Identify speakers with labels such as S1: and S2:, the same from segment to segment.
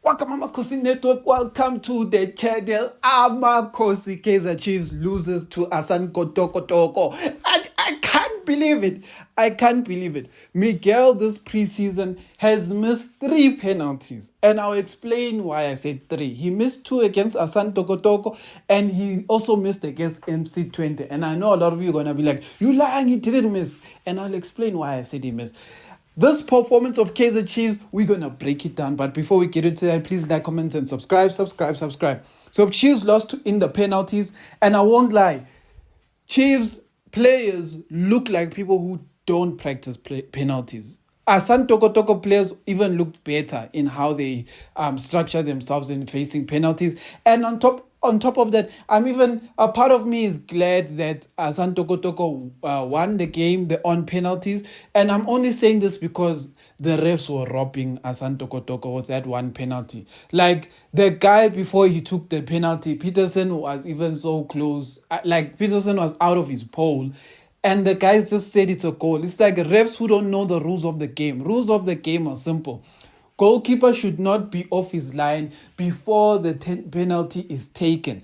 S1: Welcome, Amakhosi Network. Welcome to the channel. Amakhosi Kaizer Chiefs loses to Asan Kotoko. I can't believe it. I can't believe it. Miguel this preseason has missed 3 penalties. And I'll explain why I said 3. He missed 2 against Asan Tokotoko and he also missed against MC20. And I know a lot of you are going to be like, you lying, he didn't miss. And I'll explain why I said he missed. This performance of Kaizer Chiefs, we're going to break it down. But before we get into that, please like, comment, and subscribe. So Chiefs lost in the penalties. And I won't lie, Chiefs players look like people who don't practice penalties. Asan Tokotoko players even looked better in how they structure themselves in facing penalties. And on top of that, a part of me is glad that Asan Tokotoko won the game on penalties. And I'm only saying this because the refs were robbing Asan Tokotoko with that one penalty. Like the guy before he took the penalty, Peterson was even so close. Peterson was out of his pole. And the guys just said it's a goal. It's like refs who don't know the rules of the game. Rules of the game are simple. Goalkeeper should not be off his line before the penalty is taken.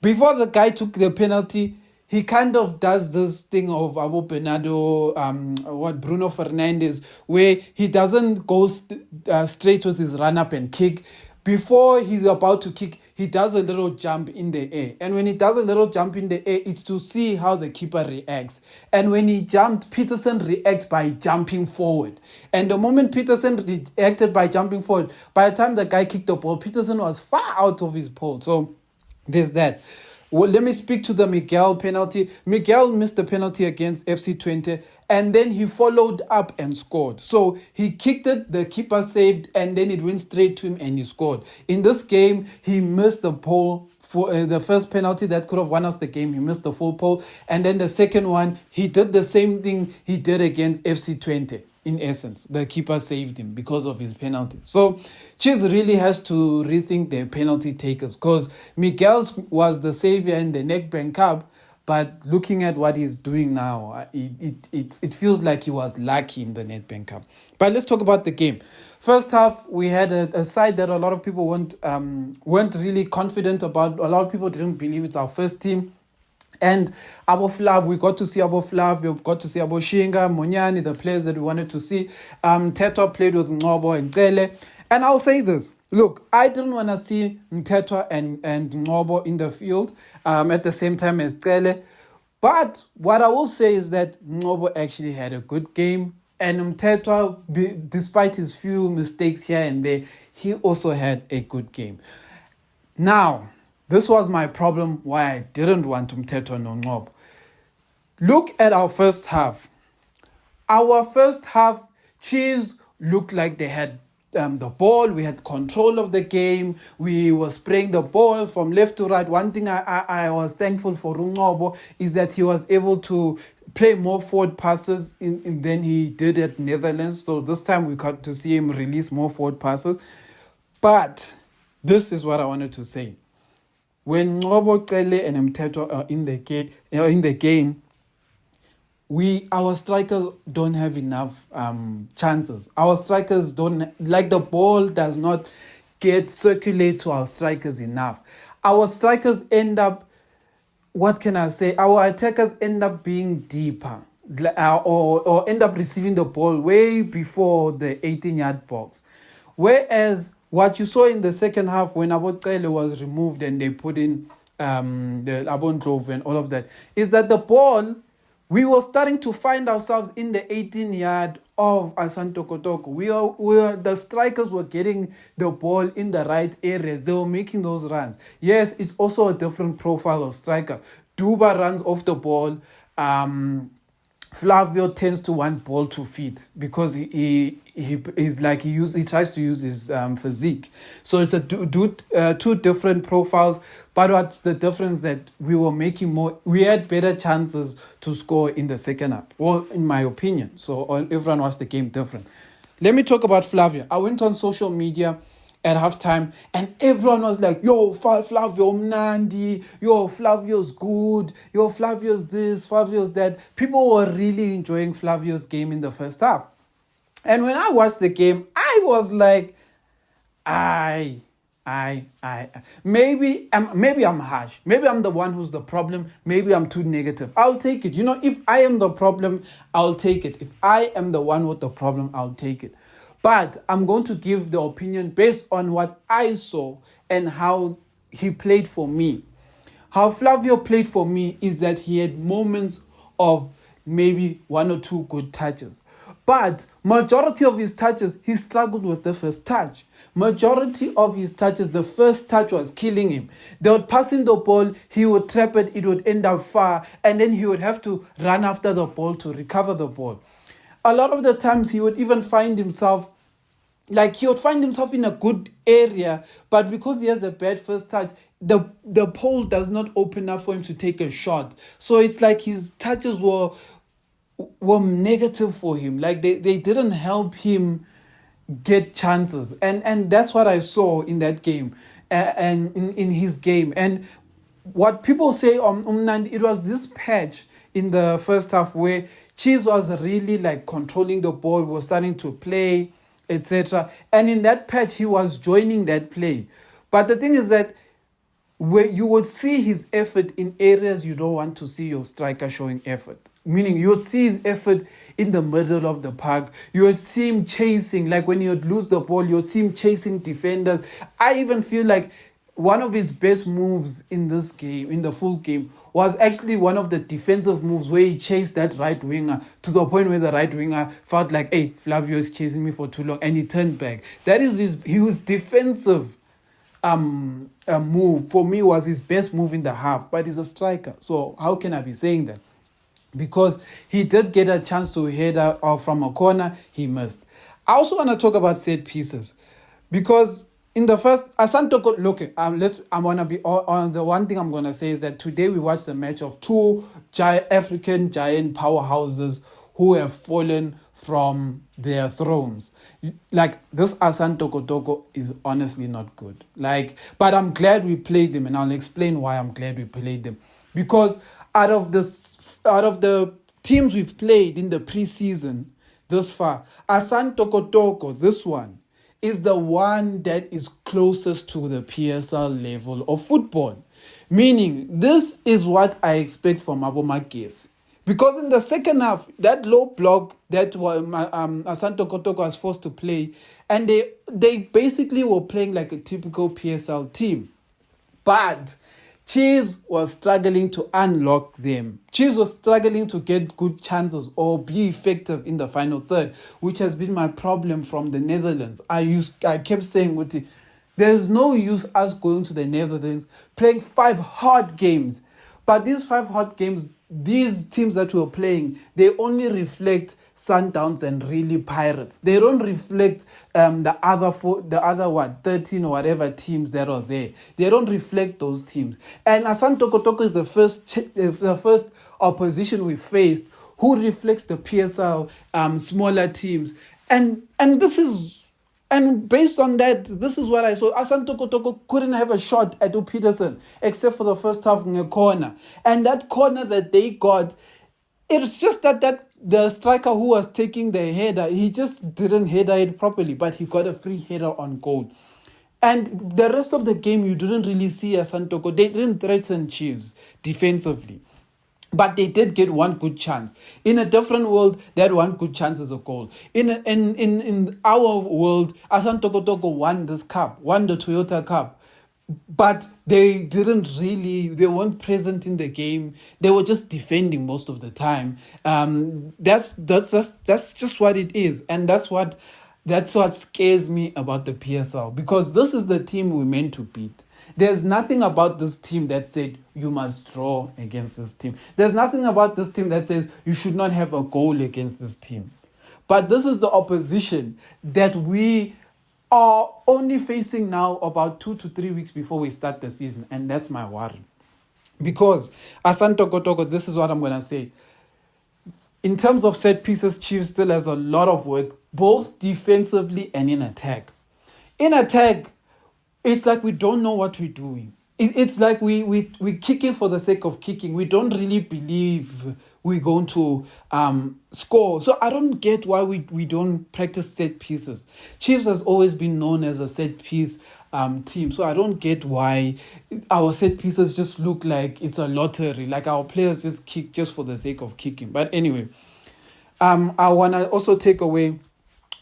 S1: Before the guy took the penalty, he kind of does this thing of Abu Bernardo, Bruno Fernandes, where he doesn't go straight with his run-up and kick. Before he's about to kick, he does a little jump in the air. And when he does a little jump in the air, it's to see how the keeper reacts. And when he jumped, Peterson reacts by jumping forward. And the moment Peterson reacted by jumping forward, by the time the guy kicked the ball, Peterson was far out of his pole. So there's that. Well, let me speak to the Miguel penalty. Miguel missed the penalty against FC20 and then he followed up and scored. So he kicked it, the keeper saved, and then it went straight to him and he scored. In this game, he missed the pole. For the first penalty that could have won us the game, he missed the full pole. And then the second one, he did the same thing he did against FC20. In essence, the keeper saved him because of his penalty. So Chiefs really has to rethink their penalty takers because Miguel was the savior in the Nedbank Cup, but looking at what he's doing now, it feels like he was lucky in the Nedbank Cup. But let's talk about the game. First half, we had a side that a lot of people weren't really confident about. A lot of people didn't believe it's our first team. And Flavio, we got to see Flavio, we got to see Shinga, Monyani, the players that we wanted to see. Mteto played with Ngobo and Tele. And I'll say this. Look, I didn't want to see Mteto and Ngobo in the field at the same time as Tele. But what I will say is that Ngobo actually had a good game. And Mteto, despite his few mistakes here and there, he also had a good game. Now, this was my problem why I didn't want Mteto and Ngobo. Look at our first half. Our first half, Chiefs looked like they had the ball. We had control of the game. We were spraying the ball from left to right. One thing I was thankful for Ngobo is that he was able to play more forward passes than he did at Netherlands. So this time we got to see him release more forward passes. But this is what I wanted to say. When Ngobo, Tele, and Mteto are in the game, our strikers don't have enough chances. Our strikers the ball does not circulate to our strikers enough. Our strikers end up, what can I say? Our attackers end up being deeper or end up receiving the ball way before the 18-yard box. Whereas what you saw in the second half when Abotele was removed and they put in the Abondrove and all of that, is that the ball, we were starting to find ourselves in the 18-yard of Asan Tokotoko. The strikers were getting the ball in the right areas. They were making those runs. Yes, it's also a different profile of striker. Duba runs off the ball. Flavio tends to want ball to feet because he tries to use his physique. So it's two different profiles. But what's the difference? That we had better chances to score in the second half. Well, in my opinion. So everyone watched the game different. Let me talk about Flavio. I went on social media at halftime and everyone was like, yo, Flavio Mnandi, yo, Flavio's good, yo, Flavio's this, Flavio's that. People were really enjoying Flavio's game in the first half. And when I watched the game, I was like, Maybe I'm harsh. Maybe I'm the one who's the problem. Maybe I'm too negative. I'll take it. If I am the problem, I'll take it. If I am the one with the problem, I'll take it. But I'm going to give the opinion based on what I saw and how he played for me. How Flavio played for me is that he had moments of maybe one or two good touches. But majority of his touches, he struggled with the first touch. Majority of his touches, the first touch was killing him. They would pass him the ball, he would trap it would end up far, and then he would have to run after the ball to recover the ball. A lot of the times he would even find himself in a good area, but because he has a bad first touch, the pole does not open up for him to take a shot. So it's like his touches were negative for him. Like they didn't help him get chances. And that's what I saw in that game and in his game. And what people say it was this patch in the first half where Chiefs was really like controlling the ball, was starting to play, etc. And in that patch, he was joining that play. But the thing is that where you will see his effort in areas you don't want to see your striker showing effort. Meaning you'll see his effort in the middle of the park. You'll see him chasing, like when you lose the ball, you'll see him chasing defenders. I even feel like one of his best moves in this game, in the full game, was actually one of the defensive moves where he chased that right winger to the point where the right winger felt like, hey, Flavio is chasing me for too long, and he turned back. That is his defensive move, for me, was his best move in the half, but he's a striker. So how can I be saying that? Because he did get a chance to head out from a corner, he missed. I also want to talk about set pieces, because in the first, I want to be on the one thing I'm going to say is that today we watched the match of two African giant powerhouses who have fallen from their thrones. Like, this Asante Kotoko is honestly not good. But I'm glad we played them, and I'll explain why I'm glad we played them. Because out of the teams we've played in the preseason this far, Asante Kotoko, this one, is the one that is closest to the PSL level of football. Meaning, this is what I expect from Amakhosi. Because in the second half, that low block that Asante Kotoko was forced to play, and they basically were playing like a typical PSL team. But Chiefs was struggling to unlock them. Chiefs was struggling to get good chances or be effective in the final third, which has been my problem from the Netherlands. I kept saying, there's no use us going to the Netherlands, playing 5 hard games. But these 5 hard games, these teams that we're playing, they only reflect Sundowns and really Pirates. They don't reflect the other 13 or whatever teams that are there. They don't reflect those teams. And Asante Kotoko is the first opposition we faced who reflects the PSL smaller teams. And based on that, this is what I saw. Asante Kotoko couldn't have a shot at Peterson except for the first half in a corner. And that corner that they got, it's just that the striker who was taking the header, he just didn't header it properly, but he got a free header on goal. And the rest of the game, you didn't really see Asante Kotoko. They didn't threaten Chiefs defensively. But they did get one good chance. In a different world, that one good chance is a goal. In our world, Asante Kotoko won this cup, won the Toyota Cup. But they weren't present in the game. They were just defending most of the time. That's just what it is. And that's what scares me about the PSL. Because this is the team we're meant to beat. There's nothing about this team that said you must draw against this team. There's nothing about this team that says you should not have a goal against this team. But this is the opposition that we are only facing now about 2 to 3 weeks before we start the season. And that's my worry. Because Asante Kotoko, this is what I'm going to say. In terms of set pieces, Chiefs still has a lot of work, both defensively and in attack. In attack, it's like we don't know what we're doing. it's like we kicking for the sake of kicking. We don't really believe we're going to score. So I don't get why we don't practice set pieces. Chiefs has always been known as a set piece team. So I don't get why our set pieces just look like it's a lottery. Like our players just kick just for the sake of kicking. But anyway, I want to also take away,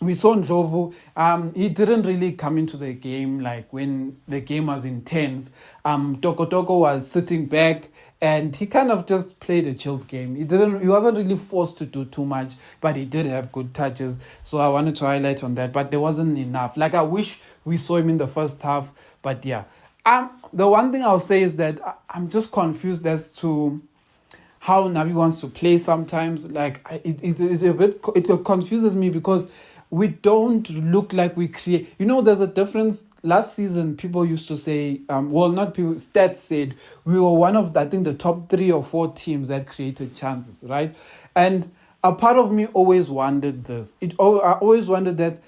S1: we saw Ndlovu, he didn't really come into the game like when the game was intense. Toko was sitting back and he kind of just played a chilled game. He wasn't really forced to do too much, but he did have good touches. So I wanted to highlight on that, but there wasn't enough. Like I wish we saw him in the first half, but yeah. The one thing I'll say is that I'm just confused as to how Nabi wants to play sometimes. Like it confuses me because we don't look like we create. There's a difference. Last season, people used to say, not people, stats said we were one of, I think, the top 3 or 4 teams that created chances, right? And a part of me always wondered this. I always wondered that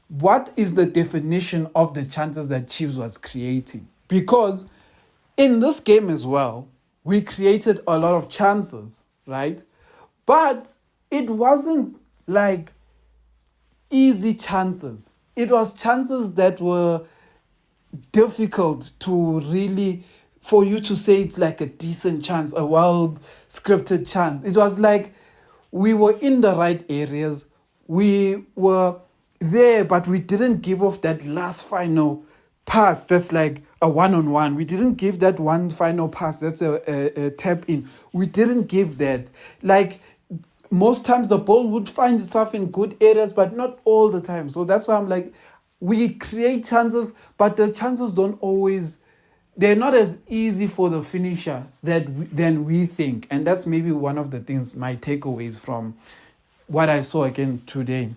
S1: what is the definition of the chances that Chiefs was creating? Because in this game as well, we created a lot of chances, right? But it wasn't like easy chances. It was chances that were difficult to really, for you to say it's like a decent chance, a well scripted chance. It was like we were in the right areas. We were there, but we didn't give off that last final pass. That's like a one-on-one. We didn't give that one final pass. That's a tap in. We didn't give that. Like, most times the ball would find itself in good areas, but not all the time. So that's why I'm like, we create chances, but the chances don't always, they're not as easy for the finisher than we think. And that's maybe one of the things, my takeaways from what I saw again today.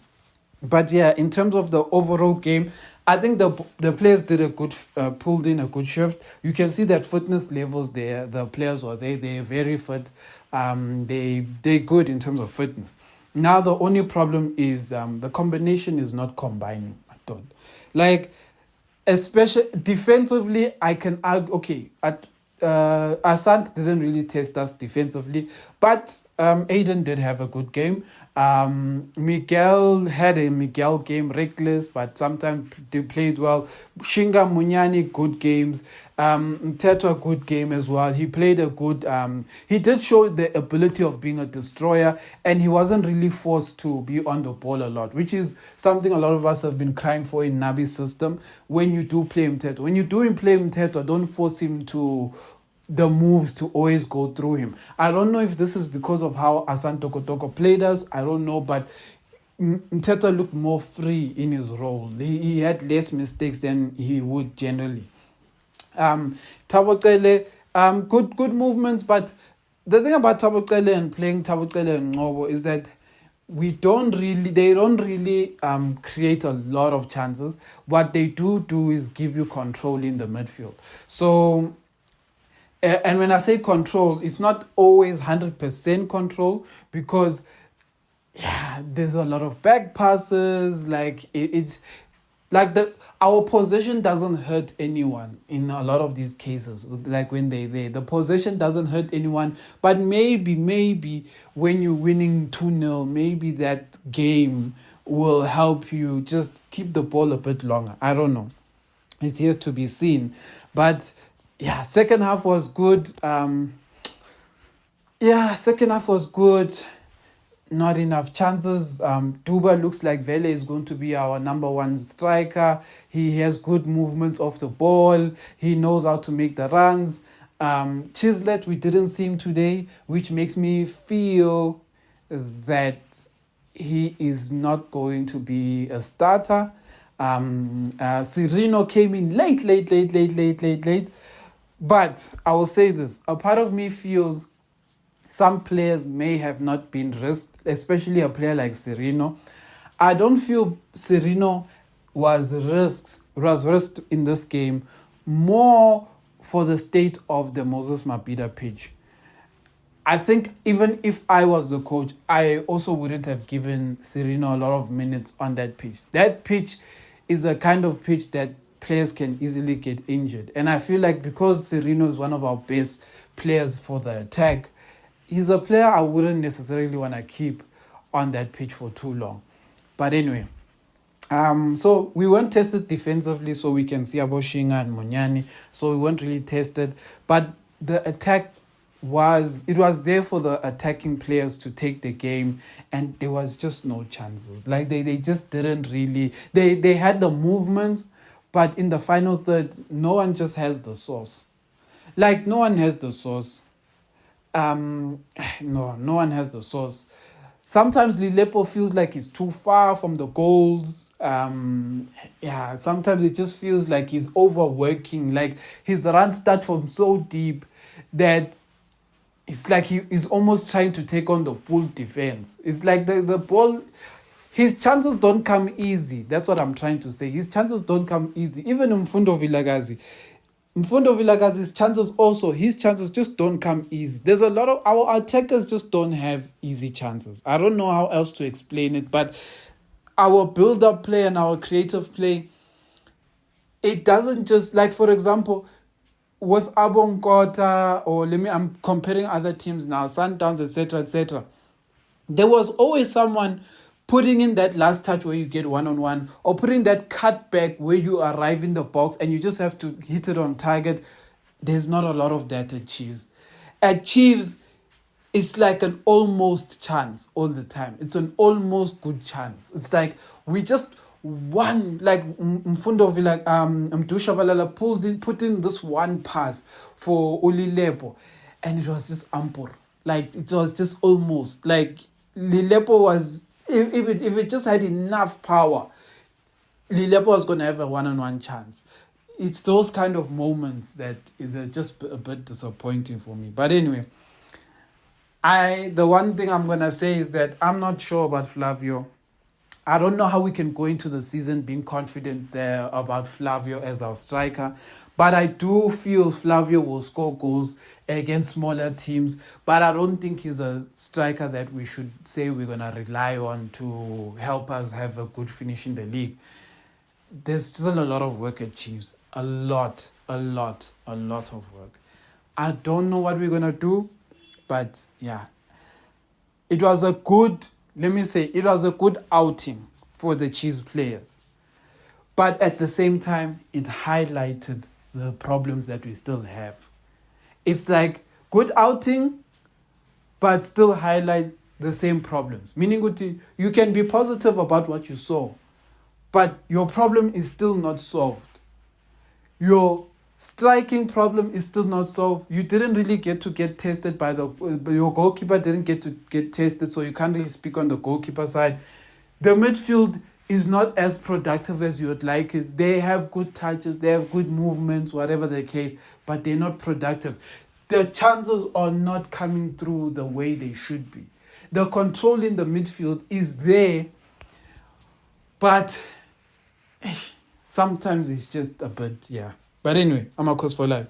S1: But yeah, in terms of the overall game, I think the players did a good, pulled in a good shift. You can see that fitness levels there, the players are there, they're very fit. They're good in terms of fitness. Now the only problem is the combination is not combining. I don't like, especially defensively. I can argue. Okay, Asante didn't really test us defensively, but Aiden did have a good game. Miguel had a Miguel game, reckless, but sometimes they played well. Shinga Munyani, good games. Mteto, good game as well. He played a good, he did show the ability of being a destroyer, and he wasn't really forced to be on the ball a lot, which is something a lot of us have been crying for in Nabi's system. When you do play Mteto, play Mteto, don't force him to the moves to always go through him. I don't know if this is because of how Asante Kotoko played us. I don't know, but Mteto looked more free in his role. He had less mistakes than he would generally. Tabokele, good movements, but the thing about Tabokele and playing Tabokele and Ngobo is that they don't really create a lot of chances. What they do is give you control in the midfield. So, and when I say control, it's not always 100% control, because there's a lot of back passes. Like it's like our possession doesn't hurt anyone in a lot of these cases. Like when the possession doesn't hurt anyone, but maybe when you're winning 2-0, maybe that game will help you just keep the ball a bit longer. I don't know. It's yet to be seen. But yeah, second half was good. Second half was good. Not enough chances. Duba looks like Vele is going to be our number 1 striker. He has good movements off the ball. He knows how to make the runs. Chislet, we didn't see him today, which makes me feel that he is not going to be a starter. Serino came in late. But I will say this, a part of me feels some players may have not been risked, especially a player like Serino. I don't feel Serino was risked in this game more for the state of the Moses Mabhida pitch. I think even if I was the coach, I also wouldn't have given Serino a lot of minutes on that pitch. That pitch is a kind of pitch that players can easily get injured. And I feel like because Serino is one of our best players for the attack, he's a player I wouldn't necessarily want to keep on that pitch for too long. But anyway, so we weren't tested defensively, so we can see Aboshinga and Munyani. So we weren't really tested. But the attack was there for the attacking players to take the game, and there was just no chances. Like they just didn't really, they had the movements, but in the final third, no one just has the sauce. Like no one has the sauce. No one has the sauce. Sometimes Lilepo feels like he's too far from the goals. Sometimes it just feels like he's overworking. Like his runs start from so deep that it's like he is almost trying to take on the full defense. It's like the ball, his chances don't come easy. That's what I'm trying to say. His chances don't come easy. Even Mfundo Villagazi's his chances just don't come easy. There's a lot of our attackers just don't have easy chances. I don't know how else to explain it, but our build-up play and our creative play, it doesn't just, like, for example, with Abonkota, or I'm comparing other teams now, Sundowns, etc., there was always someone putting in that last touch where you get one-on-one, or putting that cut back where you arrive in the box and you just have to hit it on target. There's not a lot of that at Chiefs. At Chiefs, it's like an almost chance all the time. It's an almost good chance. It's like we just won, like Mfundo Villa, Mdusha Balala put in this one pass for Ulilepo, and it was just ample. Like it was just almost like Lilepo was, if it just had enough power, Lilepo was going to have a one-on-one chance. It's those kind of moments that is just a bit disappointing for me. But anyway, the one thing I'm going to say is that I'm not sure about Flavio. I don't know how we can go into the season being confident there about Flavio as our striker. But I do feel Flavio will score goals against smaller teams. But I don't think he's a striker that we should say we're going to rely on to help us have a good finish in the league. There's still a lot of work at Chiefs. A lot of work. I don't know what we're going to do. But yeah, it was a good outing for the Chiefs players. But at the same time, it highlighted the problems that we still have. It's like good outing, but still highlights the same problems. Meaning, you can be positive about what you saw, but your problem is still not solved. Your striking problem is still not solved. You didn't really get tested your goalkeeper didn't get tested, so you can't really speak on the goalkeeper side. The midfield is not as productive as you would like it. They have good touches, they have good movements, whatever the case, but they're not productive. The chances are not coming through the way they should be. The control in the midfield is there, but sometimes it's just a bit, yeah. But anyway, Amakhosi for life.